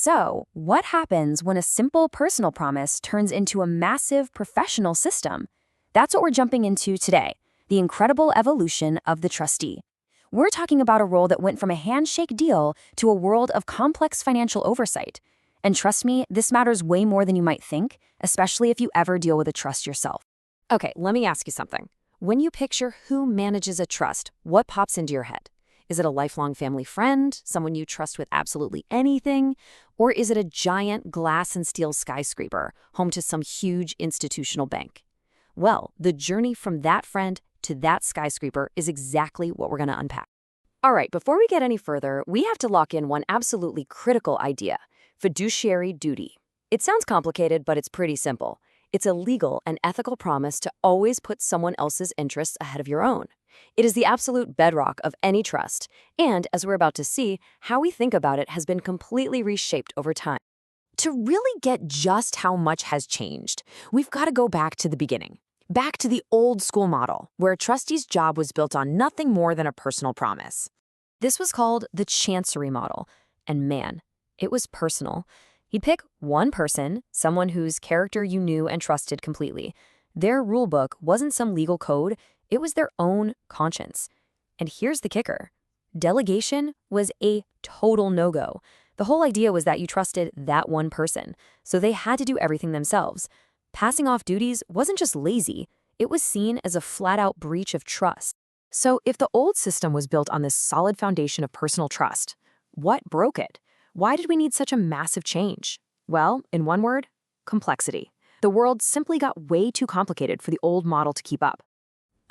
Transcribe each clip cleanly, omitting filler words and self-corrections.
So, what happens when a simple personal promise turns into a massive professional system? That's what we're jumping into today, the incredible evolution of the trustee. We're talking about a role that went from a handshake deal to a world of complex financial oversight. And trust me, this matters way more than you might think, especially if you ever deal with a trust yourself. Okay, let me ask you something. When you picture who manages a trust, what pops into your head? Is it a lifelong family friend, someone you trust with absolutely anything? Or is it a giant glass and steel skyscraper, home to some huge institutional bank? Well, the journey from that friend to that skyscraper is exactly what we're going to unpack. All right, before we get any further, we have to lock in one absolutely critical idea: fiduciary duty. It sounds complicated, but it's pretty simple. It's a legal and ethical promise to always put someone else's interests ahead of your own. It is the absolute bedrock of any trust, and as we're about to see, how we think about it has been completely reshaped over time. To really get just how much has changed, we've got to go back to the beginning. Back to the old school model, where a trustee's job was built on nothing more than a personal promise. This was called the chancery model, and man, it was personal. You'd pick one person, someone whose character you knew and trusted completely. Their rulebook wasn't some legal code, it was their own conscience. And here's the kicker: delegation was a total no-go. The whole idea was that you trusted that one person, so they had to do everything themselves. Passing off duties wasn't just lazy, it was seen as a flat-out breach of trust. So if the old system was built on this solid foundation of personal trust, what broke it? Why did we need such a massive change? Well, in one word, complexity. The world simply got way too complicated for the old model to keep up.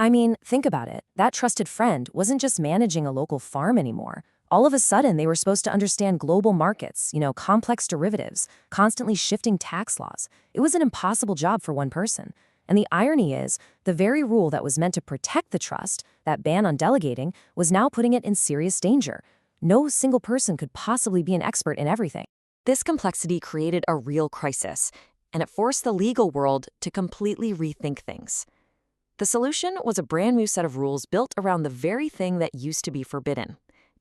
I mean, think about it. That trusted friend wasn't just managing a local farm anymore. All of a sudden, they were supposed to understand global markets, complex derivatives, constantly shifting tax laws. It was an impossible job for one person. And the irony is, the very rule that was meant to protect the trust, that ban on delegating, was now putting it in serious danger. No single person could possibly be an expert in everything. This complexity created a real crisis, and it forced the legal world to completely rethink things. The solution was a brand new set of rules built around the very thing that used to be forbidden: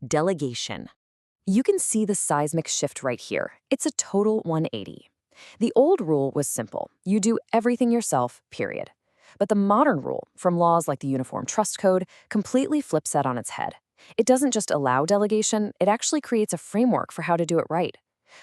delegation. You can see the seismic shift right here. It's a total 180. The old rule was simple: you do everything yourself, period. But the modern rule, from laws like the Uniform Trust Code, completely flips that on its head. It doesn't just allow delegation, it actually creates a framework for how to do it right.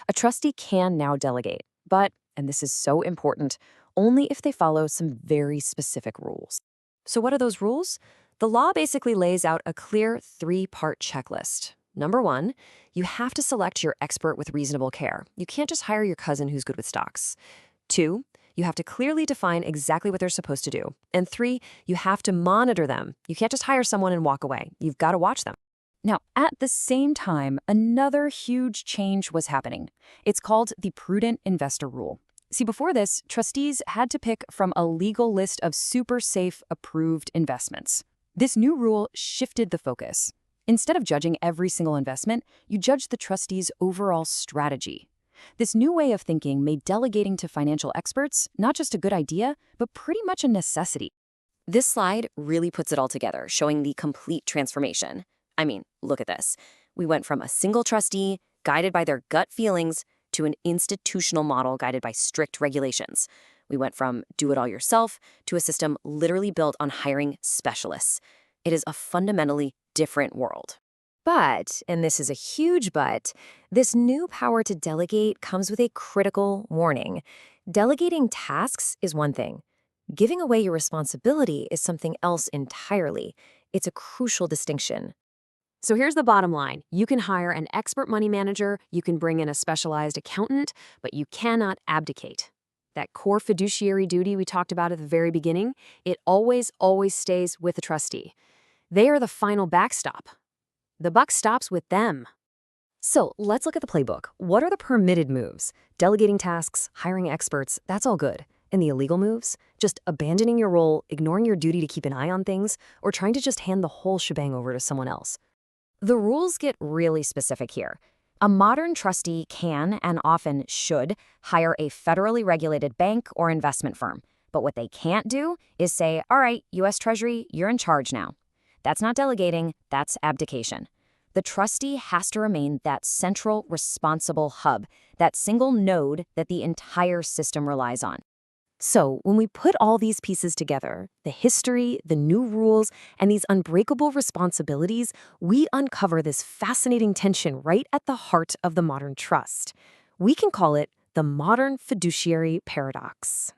A trustee can now delegate, but, and this is so important, only if they follow some very specific rules. So what are those rules? The law basically lays out a clear 3-part checklist. Number 1, you have to select your expert with reasonable care. You can't just hire your cousin who's good with stocks. 2, you have to clearly define exactly what they're supposed to do. And 3, you have to monitor them. You can't just hire someone and walk away. You've got to watch them. Now, at the same time, another huge change was happening. It's called the Prudent Investor Rule. See, before this, trustees had to pick from a legal list of super safe, approved investments. This new rule shifted the focus. Instead of judging every single investment, you judge the trustee's overall strategy. This new way of thinking made delegating to financial experts not just a good idea, but pretty much a necessity. This slide really puts it all together, showing the complete transformation. I mean, look at this. We went from a single trustee, guided by their gut feelings, to an institutional model guided by strict regulations. We went from do it all yourself to a system literally built on hiring specialists. It is a fundamentally different world. But, and this is a huge but, this new power to delegate comes with a critical warning. Delegating tasks is one thing. Giving away your responsibility is something else entirely. It's a crucial distinction. So here's the bottom line. You can hire an expert money manager, you can bring in a specialized accountant, but you cannot abdicate. That core fiduciary duty we talked about at the very beginning, it always stays with the trustee. They are the final backstop. The buck stops with them. So let's look at the playbook. What are the permitted moves? Delegating tasks, hiring experts, that's all good. And the illegal moves? Just abandoning your role, ignoring your duty to keep an eye on things, or trying to just hand the whole shebang over to someone else. The rules get really specific here. A modern trustee can, and often should, hire a federally regulated bank or investment firm. But what they can't do is say, all right, U.S. Treasury, you're in charge now. That's not delegating, that's abdication. The trustee has to remain that central responsible hub, that single node that the entire system relies on. So, when we put all these pieces together, the history, the new rules, and these unbreakable responsibilities, we uncover this fascinating tension right at the heart of the modern trust. We can call it the modern fiduciary paradox.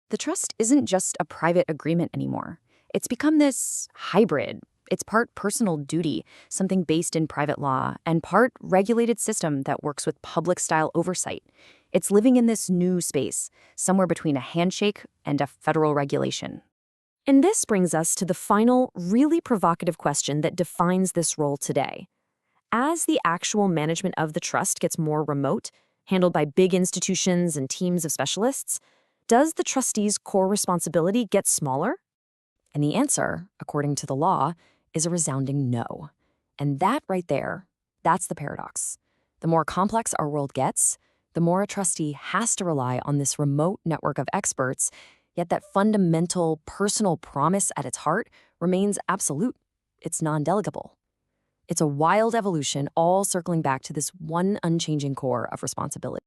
The trust isn't just a private agreement anymore. It's become this hybrid. It's part personal duty, something based in private law, and part regulated system that works with public-style oversight. It's living in this new space, somewhere between a handshake and a federal regulation. And this brings us to the final, really provocative question that defines this role today. As the actual management of the trust gets more remote, handled by big institutions and teams of specialists, does the trustee's core responsibility get smaller? And the answer, according to the law, is a resounding no. And that right there, that's the paradox. The more complex our world gets, the more a trustee has to rely on this remote network of experts, yet that fundamental personal promise at its heart remains absolute. It's non-delegable. It's a wild evolution, all circling back to this one unchanging core of responsibility.